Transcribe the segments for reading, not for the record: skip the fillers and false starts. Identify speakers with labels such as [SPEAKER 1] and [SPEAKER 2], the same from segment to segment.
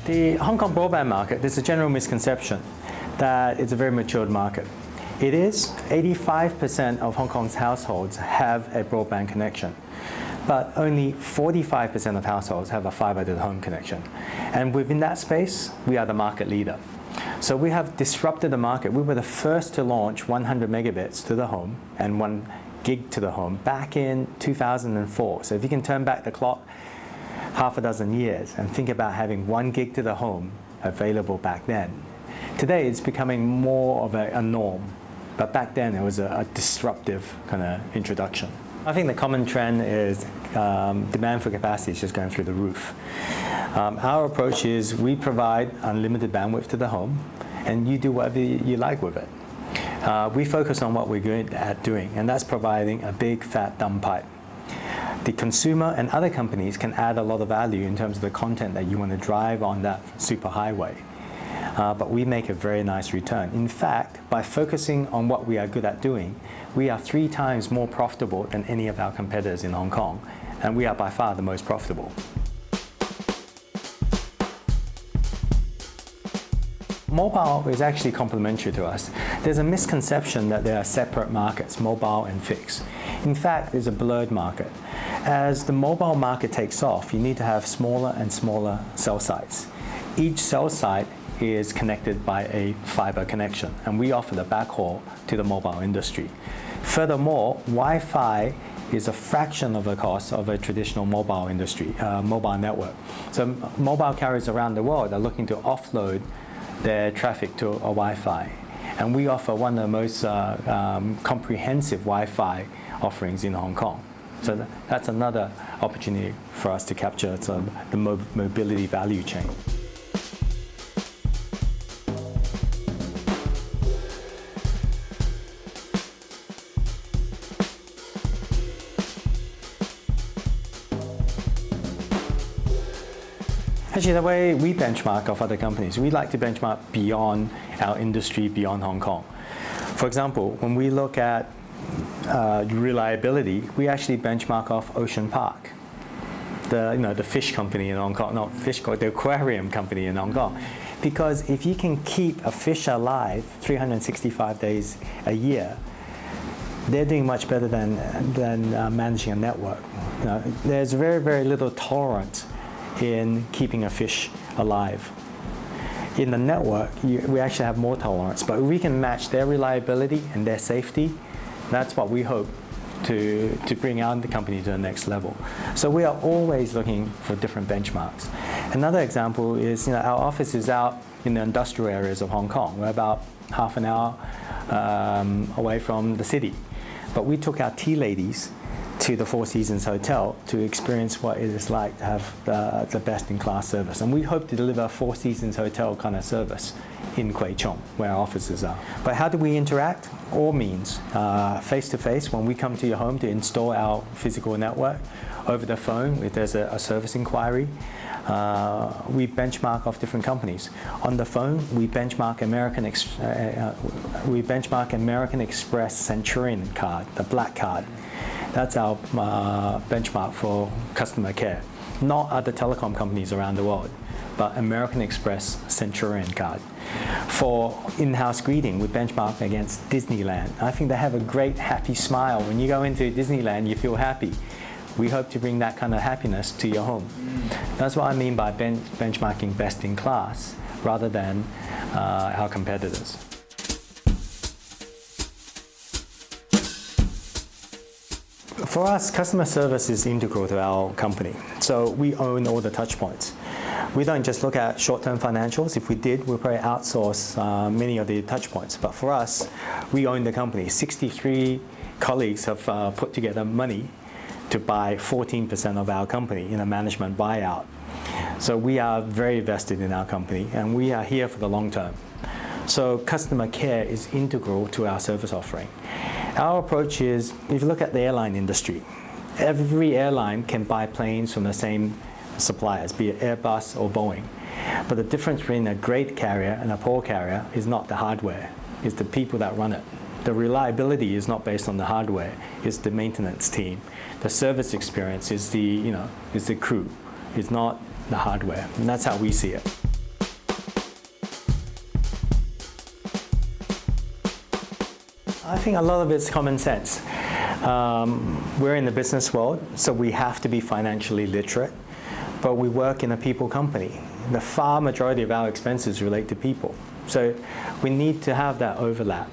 [SPEAKER 1] The Hong Kong broadband market, there's a general misconception that it's a very matured market. It is. 85% of Hong Kong's households have a broadband connection, but only 45% of households have a fiber to the home connection. And within that space, we are the market leader. So we have disrupted the market. We were the first to launch 100 megabits to the home and 1 gig to the home back in 2004. So if you can turn back the clock half a dozen years and think about having 1 gig to the home available back then. Today it's becoming more of a norm, but back then it was a disruptive kind of introduction. I think the common trend is demand for capacity is just going through the roof. Our approach is we provide unlimited bandwidth to the home and you do whatever you like with it. We focus on what we're good at doing, and that's providing a big fat dumb pipe. The consumer and other companies can add a lot of value in terms of the content that you want to drive on that super highway. But we make a very nice return. In fact, by focusing on what we are good at doing, we are 3 times more profitable than any of our competitors in Hong Kong, and we are by far the most profitable. Mobile is actually complementary to us. There's a misconception that there are separate markets, mobile and fixed. In fact, there's a blurred market. As the mobile market takes off, you need to have smaller and smaller cell sites. Each cell site is connected by a fiber connection, and we offer the backhaul to the mobile industry. Furthermore, Wi-Fi is a fraction of the cost of a traditional mobile industry, mobile network. So mobile carriers around the world are looking to offload their traffic to a Wi-Fi. And we offer one of the most comprehensive Wi-Fi offerings in Hong Kong. So that's another opportunity for us to capture the mobility value chain. Actually, the way we benchmark off other companies, we like to benchmark beyond our industry, beyond Hong Kong. For example, when we look at reliability, we actually benchmark off Ocean Park, the fish company in Hong Kong, not fish, the aquarium company in Hong Kong. Because if you can keep a fish alive 365 days a year, they're doing much better than managing a network. There's very, very little tolerance in keeping a fish alive. In the network, we actually have more tolerance, but if we can match their reliability and their safety, that's what we hope to bring out the company to the next level. So we are always looking for different benchmarks. Another example is our office is out in the industrial areas of Hong Kong. We're about half an hour away from the city. But we took our tea ladies to the Four Seasons Hotel to experience what it is like to have the best-in-class service. And we hope to deliver a Four Seasons Hotel kind of service in Kwai Chung, where our offices are. But how do we interact? All means. Face-to-face, when we come to your home to install our physical network. Over the phone, if there's a service inquiry. We benchmark off different companies. On the phone, we benchmark American Express Centurion card, the black card. That's our benchmark for customer care. Not other telecom companies around the world, but American Express Centurion card. For in-house greeting, we benchmark against Disneyland. I think they have a great happy smile. When you go into Disneyland, you feel happy. We hope to bring that kind of happiness to your home. That's what I mean by benchmarking best in class rather than our competitors. For us, customer service is integral to our company. So we own all the touch points. We don't just look at short-term financials. If we did, we'll probably outsource many of the touch points. But for us, we own the company. 63 colleagues have put together money to buy 14% of our company in a management buyout. So we are very vested in our company, and we are here for the long term. So customer care is integral to our service offering. Our approach is, if you look at the airline industry, every airline can buy planes from the same suppliers, be it Airbus or Boeing. But the difference between a great carrier and a poor carrier is not the hardware, it's the people that run it. The reliability is not based on the hardware, it's the maintenance team. The service experience is the crew, it's not the hardware. And that's how we see it. I think a lot of it's common sense. We're in the business world, so we have to be financially literate, but we work in a people company. The far majority of our expenses relate to people, so we need to have that overlap.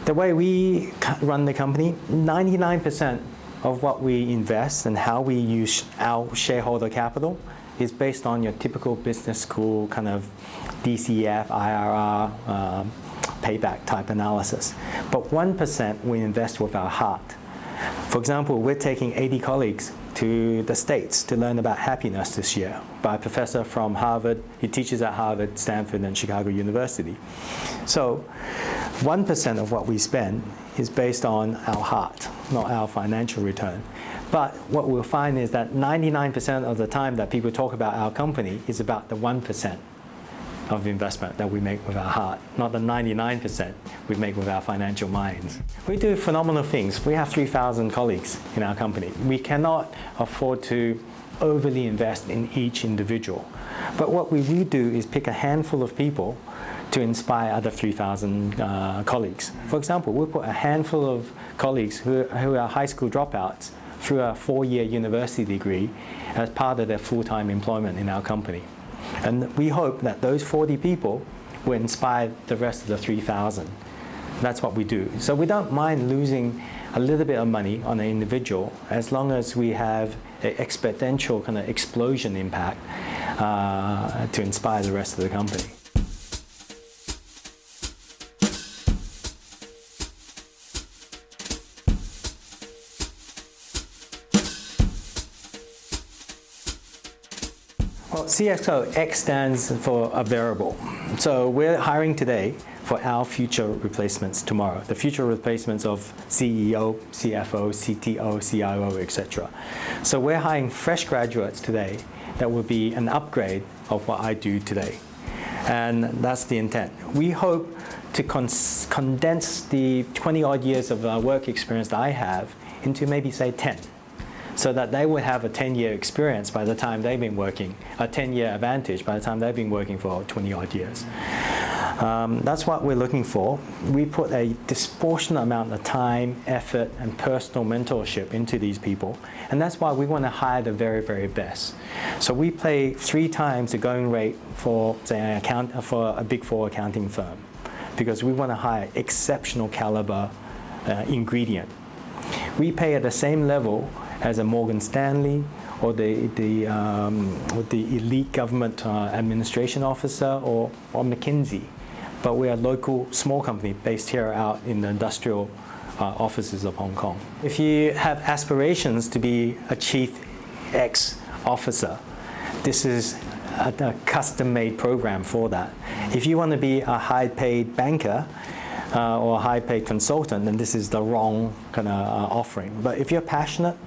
[SPEAKER 1] The way we run the company, 99% of what we invest and how we use our shareholder capital is based on your typical business school kind of DCF, IRR, payback type analysis. But 1% we invest with our heart. For example, we're taking 80 colleagues to the States to learn about happiness this year by a professor from Harvard. He teaches at Harvard, Stanford, and Chicago University. So 1% of what we spend is based on our heart, not our financial return. But what we'll find is that 99% of the time that people talk about our company is about the 1% of investment that we make with our heart, not the 99% we make with our financial minds. We do phenomenal things. We have 3,000 colleagues in our company. We cannot afford to overly invest in each individual. But what we will do is pick a handful of people to inspire other 3,000 colleagues. For example, we'll put a handful of colleagues who are high school dropouts through a 4-year university degree as part of their full-time employment in our company. And we hope that those 40 people will inspire the rest of the 3,000. That's what we do. So we don't mind losing a little bit of money on an individual as long as we have an exponential kind of explosion impact to inspire the rest of the company. Well, CXO, X stands for a variable. So we're hiring today for our future replacements tomorrow, the future replacements of CEO, CFO, CTO, CIO, etc. So we're hiring fresh graduates today that will be an upgrade of what I do today. And that's the intent. We hope to condense the 20-odd years of work experience that I have into maybe, say, 10. So that they would have a 10-year experience by the time they've been working, a 10-year advantage by the time they've been working for 20-odd years. That's what we're looking for. We put a disproportionate amount of time, effort, and personal mentorship into these people, and that's why we want to hire the very, very best. So we pay 3 times the going rate for, say, for a Big 4 accounting firm, because we want to hire exceptional caliber ingredient. We pay at the same level as a Morgan Stanley or the elite government administration officer or McKinsey. But we are a local small company based here out in the industrial offices of Hong Kong. If you have aspirations to be a Chief X officer, this is a custom-made program for that. If you want to be a high-paid banker or a high-paid consultant, then this is the wrong kind of offering. But if you're passionate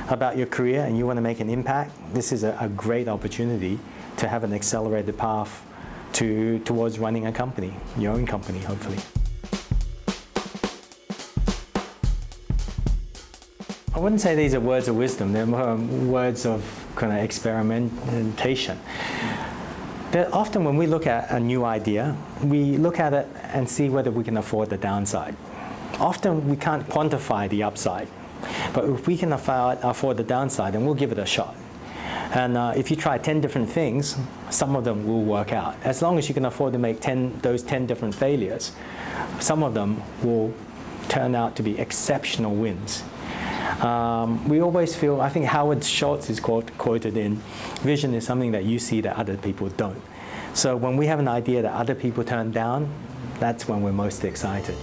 [SPEAKER 1] about your career and you want to make an impact, this is a great opportunity to have an accelerated path towards running a company, your own company, hopefully. I wouldn't say these are words of wisdom, they're more words of kind of experimentation. That often when we look at a new idea, we look at it and see whether we can afford the downside. Often we can't quantify the upside, but if we can afford the downside, then we'll give it a shot. And if you try 10 different things, some of them will work out. As long as you can afford to make those 10 different failures, some of them will turn out to be exceptional wins. We always feel, I think Howard Schultz is quoted in, vision is something that you see that other people don't. So when we have an idea that other people turn down, that's when we're most excited.